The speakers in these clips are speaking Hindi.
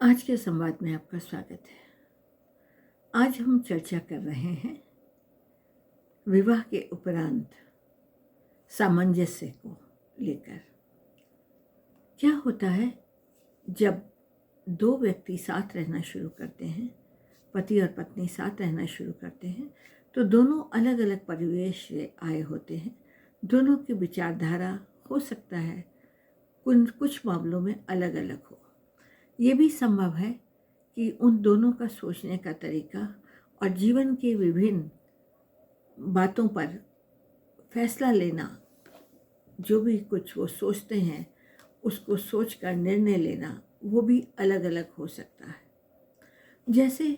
आज के संवाद में आपका स्वागत है। आज हम चर्चा कर रहे हैं विवाह के उपरांत सामंजस्य को लेकर। क्या होता है जब दो व्यक्ति साथ रहना शुरू करते हैं, पति और पत्नी साथ रहना शुरू करते हैं, तो दोनों अलग अलग परिवेश से आए होते हैं। दोनों की विचारधारा हो सकता है कुछ मामलों में अलग अलग हो। ये भी संभव है कि उन दोनों का सोचने का तरीका और जीवन के विभिन्न बातों पर फैसला लेना, जो भी कुछ वो सोचते हैं उसको सोचकर निर्णय लेना, वो भी अलग अलग हो सकता है। जैसे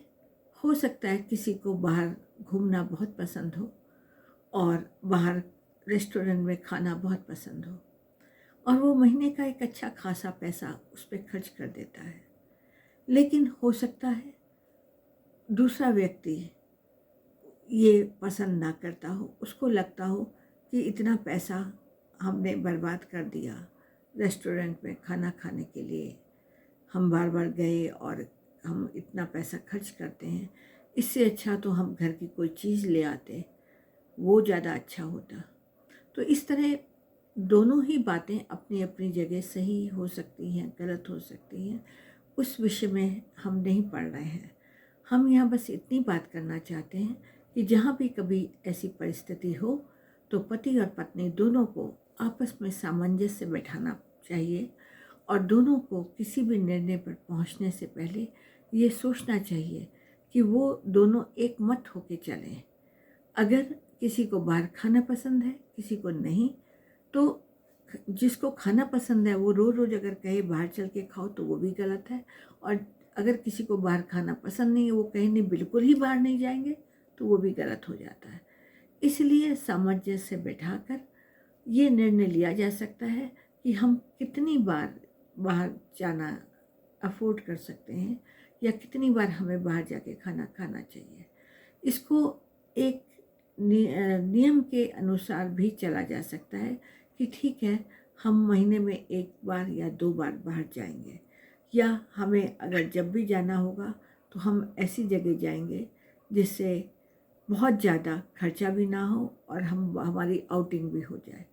हो सकता है किसी को बाहर घूमना बहुत पसंद हो और बाहर रेस्टोरेंट में खाना बहुत पसंद हो और वो महीने का एक अच्छा खासा पैसा उस पर खर्च कर देता है। लेकिन हो सकता है दूसरा व्यक्ति ये पसंद ना करता हो, उसको लगता हो कि इतना पैसा हमने बर्बाद कर दिया रेस्टोरेंट में खाना खाने के लिए, हम बार बार गए और हम इतना पैसा खर्च करते हैं, इससे अच्छा तो हम घर की कोई चीज़ ले आते, वो ज़्यादा अच्छा होता। तो इस तरह दोनों ही बातें अपनी अपनी जगह सही हो सकती हैं, गलत हो सकती हैं। उस विषय में हम नहीं पढ़ रहे हैं। हम यहाँ बस इतनी बात करना चाहते हैं कि जहाँ भी कभी ऐसी परिस्थिति हो तो पति और पत्नी दोनों को आपस में सामंजस्य बैठाना चाहिए और दोनों को किसी भी निर्णय पर पहुँचने से पहले ये सोचना चाहिए कि वो दोनों एक मत होके चलें। अगर किसी को बाहर खाना पसंद है, किसी को नहीं, तो जिसको खाना पसंद है वो रोज़ रोज़ अगर कहे बाहर चल के खाओ तो वो भी गलत है। और अगर किसी को बाहर खाना पसंद नहीं है, वो कहे नहीं बिल्कुल ही बाहर नहीं जाएंगे, तो वो भी गलत हो जाता है। इसलिए सामंजस्य बैठाकर ये निर्णय लिया जा सकता है कि हम कितनी बार बाहर जाना अफोर्ड कर सकते हैं या कितनी बार हमें बाहर जाके खाना खाना चाहिए। इसको एक नियम के अनुसार भी चला जा सकता है कि ठीक है, हम महीने में एक बार या 2 बार बाहर जाएंगे, या हमें अगर जब भी जाना होगा तो हम ऐसी जगह जाएंगे जिससे बहुत ज़्यादा खर्चा भी ना हो और हमारी आउटिंग भी हो जाए।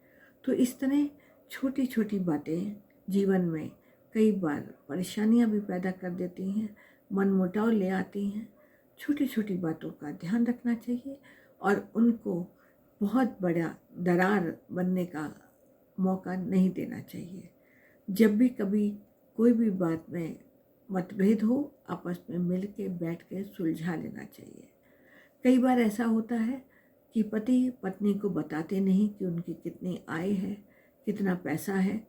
तो इस तरह छोटी छोटी बातें जीवन में कई बार परेशानियां भी पैदा कर देती हैं, मनमुटाव ले आती हैं। छोटी छोटी बातों का ध्यान रखना चाहिए और उनको बहुत बड़ा दरार बनने का मौका नहीं देना चाहिए। जब भी कभी कोई भी बात में मतभेद हो, आपस में मिल के बैठ के सुलझा लेना चाहिए। कई बार ऐसा होता है कि पति पत्नी को बताते नहीं कि उनकी कितनी आय है, कितना पैसा है,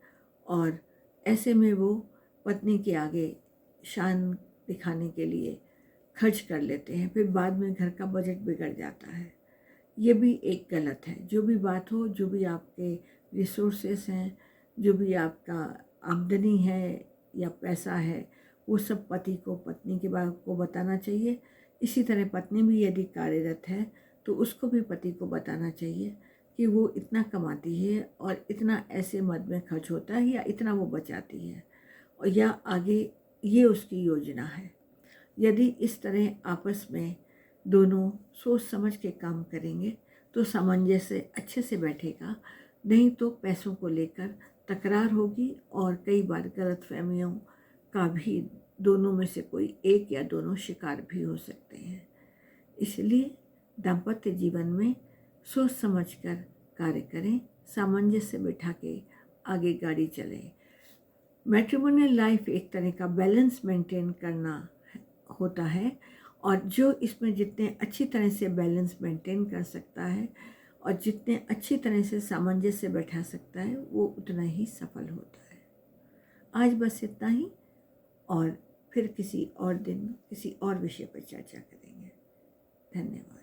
और ऐसे में वो पत्नी के आगे शान दिखाने के लिए खर्च कर लेते हैं। फिर बाद में घर का बजट बिगड़ जाता है। ये भी एक गलत है। जो भी बात हो, जो भी आपके रिसोर्सेस हैं, जो भी आपका आमदनी है या पैसा है, वो सब पति को पत्नी के बात को बताना चाहिए। इसी तरह पत्नी भी यदि कार्यरत है तो उसको भी पति को बताना चाहिए कि वो इतना कमाती है और इतना ऐसे मद में खर्च होता है या इतना वो बचाती है, और या आगे ये उसकी योजना है। यदि इस तरह आपस में दोनों सोच समझ के काम करेंगे तो सामंजस्य अच्छे से बैठेगा। नहीं तो पैसों को लेकर तकरार होगी और कई बार गलतफहमियों का भी दोनों में से कोई एक या दोनों शिकार भी हो सकते हैं। इसलिए दाम्पत्य जीवन में सोच समझकर कार्य करें, सामंजस्य बिठा के आगे गाड़ी चलें। मैट्रिमोनियल लाइफ एक तरह का बैलेंस मेंटेन करना होता है, और जो इसमें जितने अच्छी तरह से बैलेंस मेंटेन कर सकता है और जितने अच्छी तरह से सामंजस्य बैठा सकता है, वो उतना ही सफल होता है। आज बस इतना ही, और फिर किसी और दिन किसी और विषय पर चर्चा करेंगे। धन्यवाद।